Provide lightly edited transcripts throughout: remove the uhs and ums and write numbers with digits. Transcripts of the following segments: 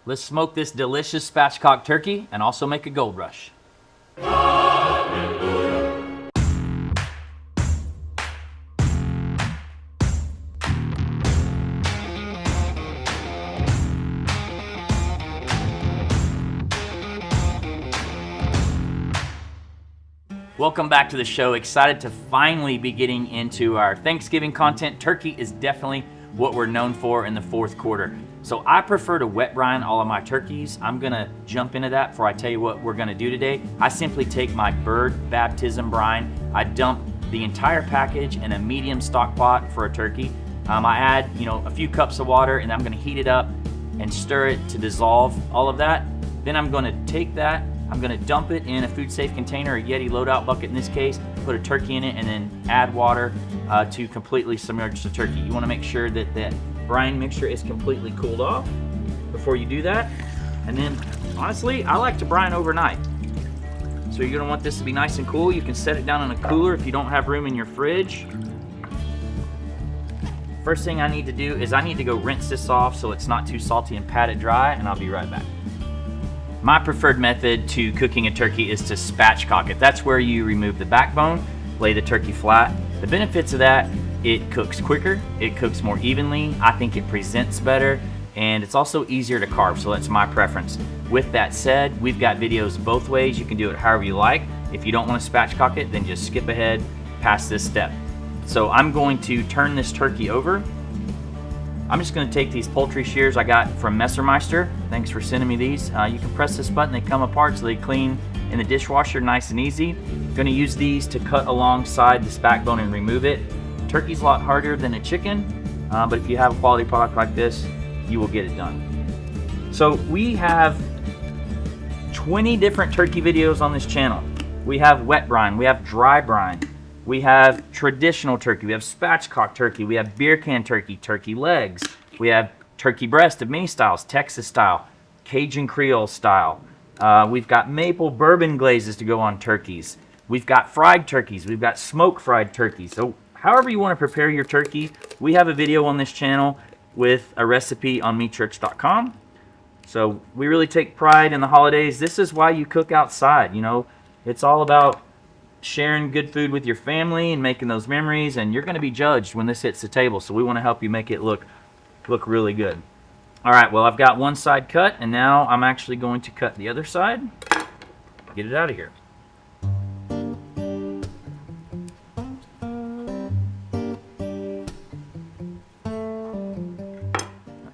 Let's smoke this delicious spatchcock turkey and also make a gold rush. Welcome back to the show. Excited to finally be getting into our Thanksgiving content. Turkey is definitely what we're known for in the fourth quarter. So I prefer to wet brine all of my turkeys. I'm gonna jump into that before I tell you what we're gonna do today. I simply take my bird baptism brine, I dump the entire package in a medium stock pot for a turkey. I add, a few cups of water, and I'm gonna heat it up and stir it to dissolve all of that. Then I'm gonna take that, I'm gonna dump it in a food safe container, a Yeti loadout bucket in this case, put a turkey in it, and then add water to completely submerge the turkey. You wanna make sure that that brine mixture is completely cooled off before you do that. And then, honestly, I like to brine overnight. So you're gonna want this to be nice and cool. You can set it down in a cooler if you don't have room in your fridge. First thing I need to do is I need to go rinse this off so it's not too salty and pat it dry, and I'll be right back. My preferred method to cooking a turkey is to spatchcock it. That's where you remove the backbone, lay the turkey flat. The benefits of that, it cooks quicker, it cooks more evenly, I think it presents better, and it's also easier to carve, so that's my preference. With that said, we've got videos both ways. You can do it however you like. If you don't want to spatchcock it, then just skip ahead past this step. So I'm going to turn this turkey over. I'm just going to take these poultry shears I got from Messermeister. Thanks for sending me these. You can press this button, they come apart so they clean in the dishwasher nice and easy. I'm going to use these to cut alongside this backbone and remove it. Turkey's a lot harder than a chicken, but if you have a quality product like this, you will get it done. So we have 20 different turkey videos on this channel. We have wet brine, we have dry brine, we have traditional turkey, we have spatchcock turkey, we have beer can turkey, turkey legs, we have turkey breast of many styles, Texas style, Cajun Creole style. We've got maple bourbon glazes to go on turkeys. We've got fried turkeys, we've got smoke fried turkeys. So however you want to prepare your turkey, we have a video on this channel with a recipe on meatchurch.com. So we really take pride in the holidays. This is why you cook outside, It's all about sharing good food with your family and making those memories, and you're going to be judged when this hits the table, so we want to help you make it look really good. All right, well, I've got one side cut, and now I'm actually going to cut the other side. Get it out of here.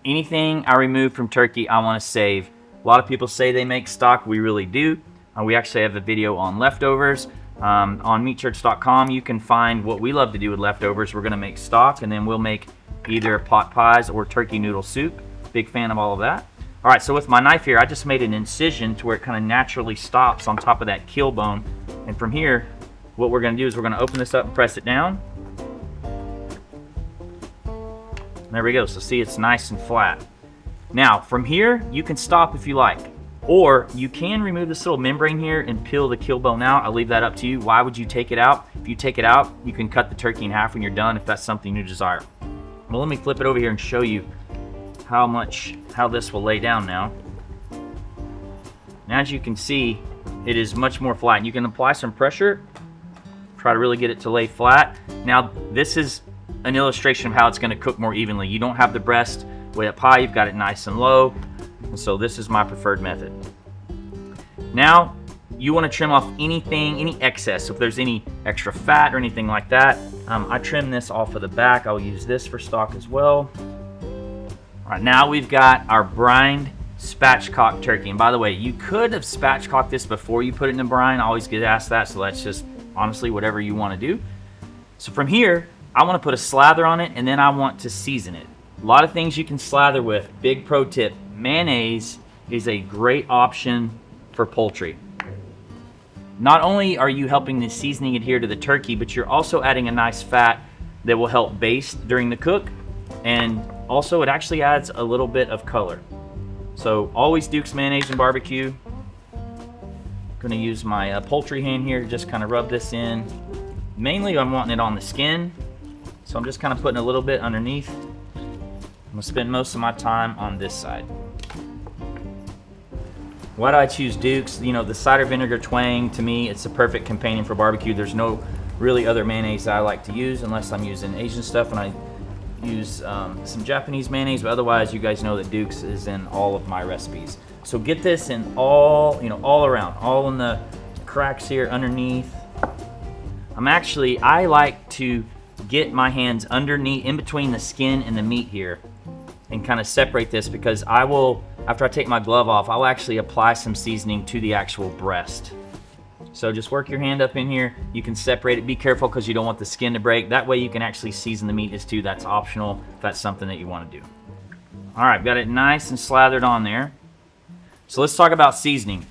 Anything I remove from turkey, I want to save. A lot of people say they make stock. We really do. We actually have a video on leftovers. On meatchurch.com, you can find what we love to do with leftovers. We're going to make stock, and then we'll make either pot pies or turkey noodle soup. Big fan of all of that. All right, so with my knife here, I just made an incision to where it kind of naturally stops on top of that keel bone. And from here, what we're going to do is we're going to open this up and press it down. There we go. So see, it's nice and flat. Now, from here, you can stop if you like. Or you can remove this little membrane here and peel the keel bone out. I'll leave that up to you. Why would you take it out? If you take it out, you can cut the turkey in half when you're done if that's something you desire. Well, let me flip it over here and show you how this will lay down now. Now, as you can see, it is much more flat. You can apply some pressure, try to really get it to lay flat. Now, this is an illustration of how it's going to cook more evenly. You don't have the breast way up high, you've got it nice and low. And so this is my preferred method. Now, you want to trim off anything, any excess. So if there's any extra fat or anything like that, I trim this off of the back. I'll use this for stock as well. All right, now we've got our brined spatchcock turkey. And by the way, you could have spatchcocked this before you put it in the brine. I always get asked that, so that's just honestly whatever you want to do. So from here, I want to put a slather on it, and then I want to season it. A lot of things you can slather with. Big pro tip, mayonnaise is a great option for poultry. Not only are you helping the seasoning adhere to the turkey, but you're also adding a nice fat that will help baste during the cook, and also it actually adds a little bit of color. So always Duke's mayonnaise and barbecue. I'm gonna use my poultry hand here to just kind of rub this in. Mainly I'm wanting it on the skin, so I'm just kind of putting a little bit underneath. I'm gonna spend most of my time on this side. Why do I choose Duke's? You know, the cider vinegar twang, to me, it's the perfect companion for barbecue. There's no really other mayonnaise that I like to use unless I'm using Asian stuff, and I use some Japanese mayonnaise, but otherwise you guys know that Duke's is in all of my recipes. So get this in all, you know, all around, all in the cracks here underneath. I like to get my hands underneath, in between the skin and the meat here, and kind of separate this, because I will, after I take my glove off, I'll actually apply some seasoning to the actual breast. So just work your hand up in here. You can separate it. Be careful because you don't want the skin to break. That way you can actually season the meat as too. That's optional if that's something that you want to do. All right, got it nice and slathered on there. So let's talk about seasoning.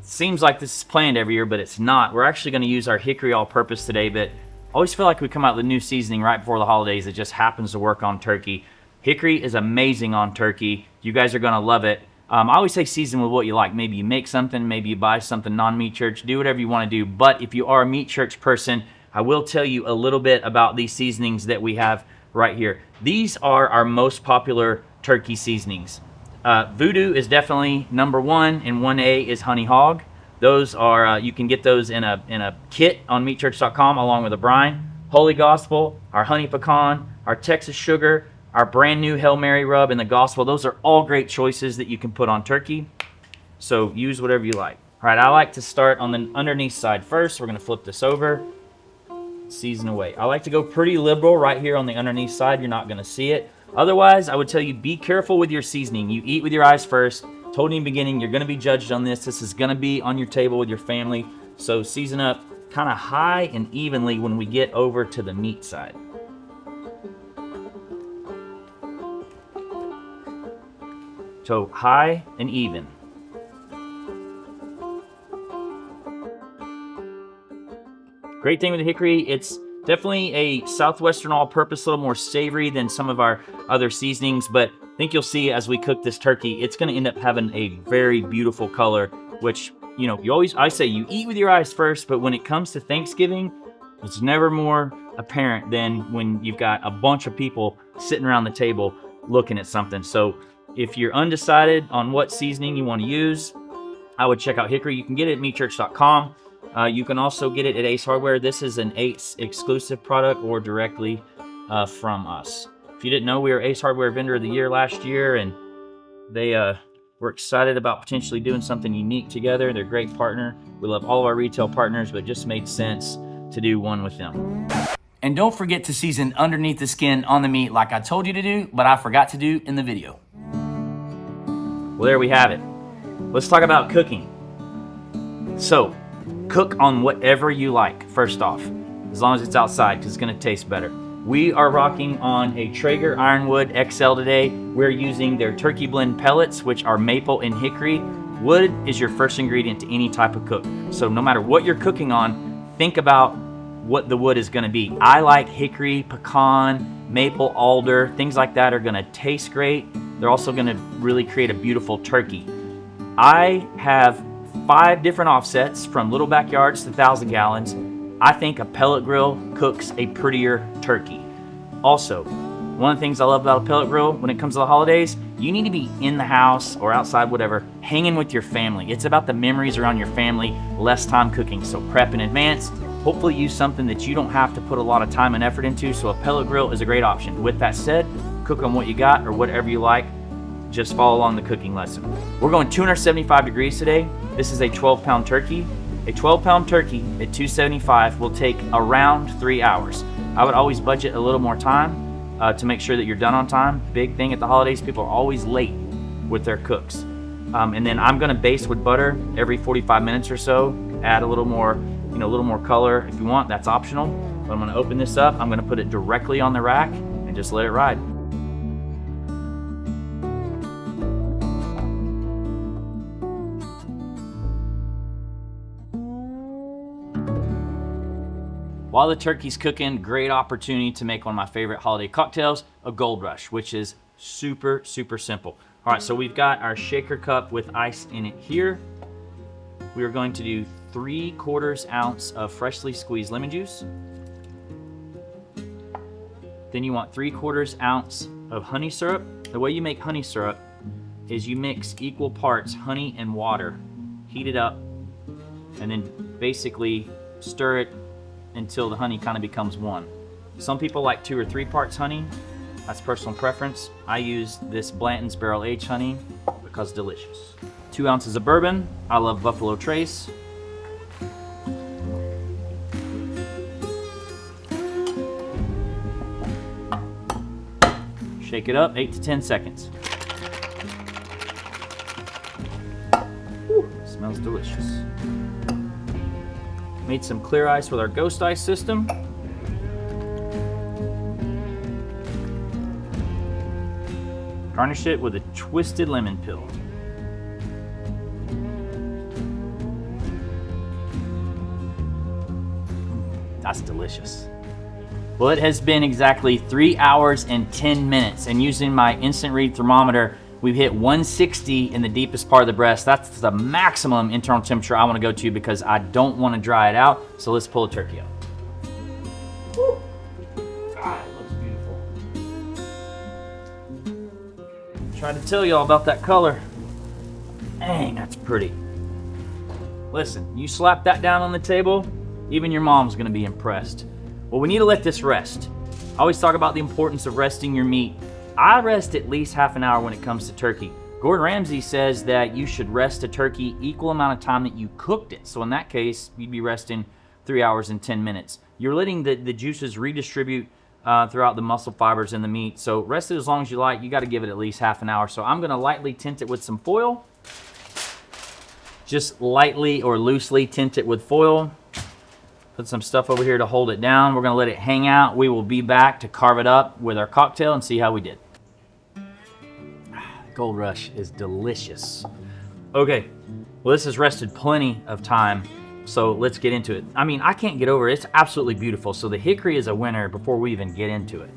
Seems like this is planned every year, but it's not. We're actually going to use our hickory all-purpose today, but I always feel like we come out with new seasoning right before the holidays. It just happens to work on turkey. Hickory is amazing on turkey. You guys are going to love it. I always say season with what you like. Maybe you make something, maybe you buy something non-meat church, do whatever you want to do. But if you are a meat church person, I will tell you a little bit about these seasonings that we have right here. These are our most popular turkey seasonings. Voodoo is definitely number one, and 1A is Honey Hog. Those are, you can get those in a kit on meatchurch.com along with a brine. Holy Gospel, our Honey Pecan, our Texas Sugar, our brand new Hail Mary rub, and the Gospel. Those are all great choices that you can put on turkey. So use whatever you like. All right, I like to start on the underneath side first. We're gonna flip this over, season away. I like to go pretty liberal right here on the underneath side. You're not gonna see it. Otherwise, I would tell you, be careful with your seasoning. You eat with your eyes first. Told you in the beginning, you're gonna be judged on this. This is gonna be on your table with your family. So season up kind of high and evenly when we get over to the meat side. So high and even. Great thing with the hickory, it's definitely a southwestern all-purpose, a little more savory than some of our other seasonings, but I think you'll see as we cook this turkey, it's gonna end up having a very beautiful color, which, you know, I say you eat with your eyes first, but when it comes to Thanksgiving, it's never more apparent than when you've got a bunch of people sitting around the table looking at something. So if you're undecided on what seasoning you want to use, I would check out hickory. You can get it at meatchurch.com. You can also get it at Ace Hardware. This is an Ace exclusive product or directly from us. If you didn't know, we were Ace Hardware Vendor of the Year last year, and they were excited about potentially doing something unique together. They're a great partner. We love all of our retail partners, but it just made sense to do one with them. And don't forget to season underneath the skin on the meat like I told you to do, but I forgot to do in the video. Well, there we have it. Let's talk about cooking. So, cook on whatever you like, first off, as long as it's outside, because it's going to taste better. We are rocking on a Traeger Ironwood XL today. We're using their turkey blend pellets, which are maple and hickory. Wood is your first ingredient to any type of cook. So no matter what you're cooking on, think about what the wood is going to be. I like hickory, pecan, maple, alder. Things like that are going to taste great. They're also going to really create a beautiful turkey. I have 5 different offsets from little backyards to 1,000 gallons. I think a pellet grill cooks a prettier turkey. Also, one of the things I love about a pellet grill when it comes to the holidays, you need to be in the house or outside, whatever, hanging with your family. It's about the memories around your family, less time cooking. So prep in advance. Hopefully use something that you don't have to put a lot of time and effort into, so a pellet grill is a great option. With that said, cook on what you got or whatever you like. Just follow along the cooking lesson. We're going 275 degrees today. This is a 12-pound turkey. A 12-pound turkey at 275 will take around 3 hours. I would always budget a little more time to make sure that you're done on time. Big thing at the holidays, people are always late with their cooks. And then I'm gonna baste with butter every 45 minutes or so. Add a little more, a little more color if you want, that's optional. But I'm gonna open this up, I'm gonna put it directly on the rack and just let it ride. While the turkey's cooking, great opportunity to make one of my favorite holiday cocktails, a Gold Rush, which is super, super simple. All right, so we've got our shaker cup with ice in it here. We are going to do 3/4 ounce of freshly squeezed lemon juice. Then you want 3/4 ounce of honey syrup. The way you make honey syrup is you mix equal parts honey and water, heat it up, and then basically stir it until the honey kind of becomes one. Some people like 2 or 3 parts honey. That's personal preference. I use this Blanton's barrel aged honey because it's delicious. 2 ounces of bourbon. I love Buffalo Trace. Shake it up, 8 to 10 seconds. Whew, smells delicious. Made some clear ice with our Ghost Ice system. Garnish it with a twisted lemon peel. That's delicious. Well, it has been exactly 3 hours and 10 minutes, and using my instant read thermometer, we've hit 160 in the deepest part of the breast. That's the maximum internal temperature I want to go to because I don't want to dry it out. So let's pull the turkey out. Woo. God, it looks beautiful. Tried to tell y'all about that color. Dang, that's pretty. Listen, you slap that down on the table, even your mom's gonna be impressed. Well, we need to let this rest. I always talk about the importance of resting your meat. I rest at least half an hour when it comes to turkey. Gordon Ramsay says that you should rest a turkey equal amount of time that you cooked it. So in that case, you'd be resting 3 hours and 10 minutes. You're letting the juices redistribute throughout the muscle fibers in the meat. So rest it as long as you like. You got to give it at least half an hour. So I'm going to lightly tint it with some foil. Just lightly or loosely tint it with foil. Put some stuff over here to hold it down. We're going to let it hang out. We will be back to carve it up with our cocktail and see how we did. Gold Rush is delicious. Okay, well, this has rested plenty of time, so let's get into it. I mean, I can't get over it. It's absolutely beautiful. So the hickory is a winner before we even get into it.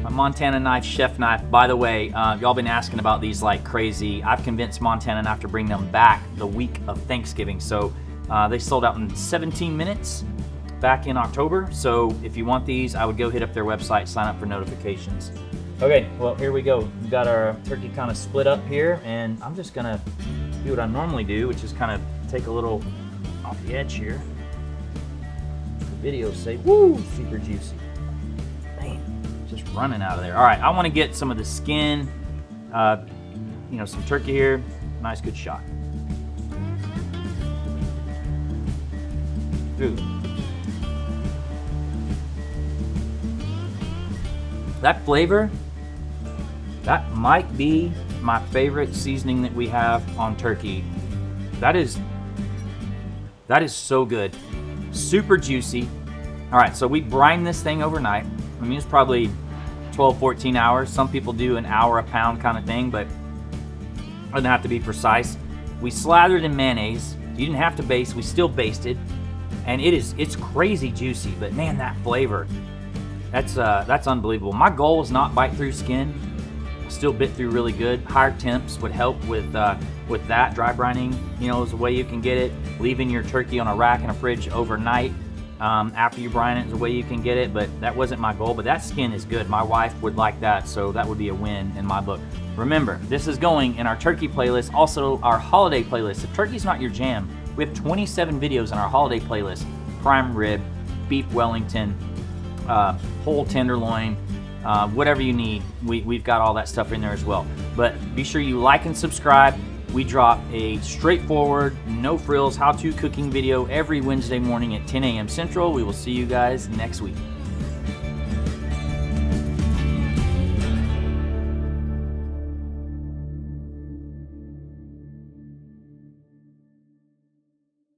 My Montana knife, chef knife. By the way, y'all been asking about these like crazy. I've convinced Montana knife to bring them back the week of Thanksgiving. So they sold out in 17 minutes back in October. So if you want these, I would go hit up their website, sign up for notifications. Okay, well, here we go. We've got our turkey kind of split up here, and I'm just gonna do what I normally do, which is kind of take a little off the edge here. The videos say, woo, super juicy. Man, just running out of there. All right, I wanna get some of the skin, some turkey here. Nice, good shot. Ooh. That flavor, that might be my favorite seasoning that we have on turkey. That is so good. Super juicy. All right, so we brine this thing overnight. I mean, it's probably 12, 14 hours. Some people do an hour a pound kind of thing, but it doesn't have to be precise. We slathered in mayonnaise. You didn't have to baste, we still basted. And it's crazy juicy, but man, that flavor, that's unbelievable. My goal is not bite through skin. Still bit through really good. Higher temps would help with that. Dry brining, is a way you can get it. Leaving your turkey on a rack in a fridge overnight after you brine it is a way you can get it, but that wasn't my goal. But that skin is good. My wife would like that, so that would be a win in my book. Remember, this is going in our turkey playlist, also our holiday playlist. If turkey's not your jam, we have 27 videos in our holiday playlist. Prime rib, beef Wellington, whole tenderloin, whatever you need. We've got all that stuff in there as well. But be sure you like and subscribe. We drop a straightforward, no frills, how-to cooking video every Wednesday morning at 10 a.m. Central. We will see you guys next week.